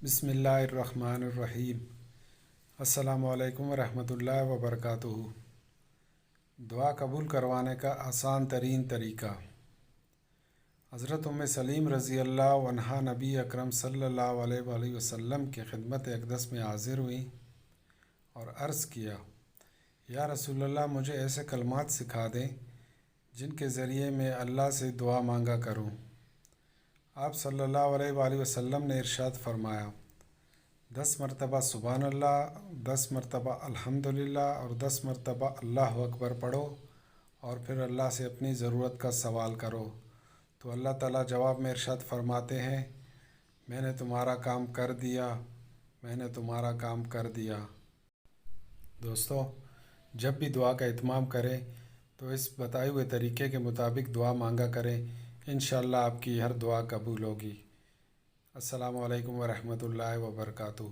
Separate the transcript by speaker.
Speaker 1: بسم اللہ الرحمن الرحیم۔ السلام علیکم ورحمۃ اللہ وبرکاتہ۔ دعا قبول کروانے کا آسان ترین طریقہ۔ حضرت سلیم رضی اللہ عنہا نبی اکرم صلی اللہ علیہ وآلہ وسلم کی خدمت اقدس میں حاضر ہوئیں اور عرض کیا، یا رسول اللہ، مجھے ایسے کلمات سکھا دیں جن کے ذریعے میں اللہ سے دعا مانگا کروں۔ آپ صلی اللہ علیہ وآلہ وسلم نے ارشاد فرمایا، 10 مرتبہ سبحان اللہ، 10 مرتبہ الحمدللہ اور 10 مرتبہ اللہ اکبر پڑھو اور پھر اللہ سے اپنی ضرورت کا سوال کرو، تو اللہ تعالیٰ جواب میں ارشاد فرماتے ہیں، میں نے تمہارا کام کر دیا، میں نے تمہارا کام کر دیا۔ دوستو، جب بھی دعا کا اہتمام کریں تو اس بتائے ہوئے طریقے کے مطابق دعا مانگا کریں، انشاءاللہ آپ کی ہر دعا قبول ہوگی۔ السلام علیکم ورحمۃ اللہ وبرکاتہ۔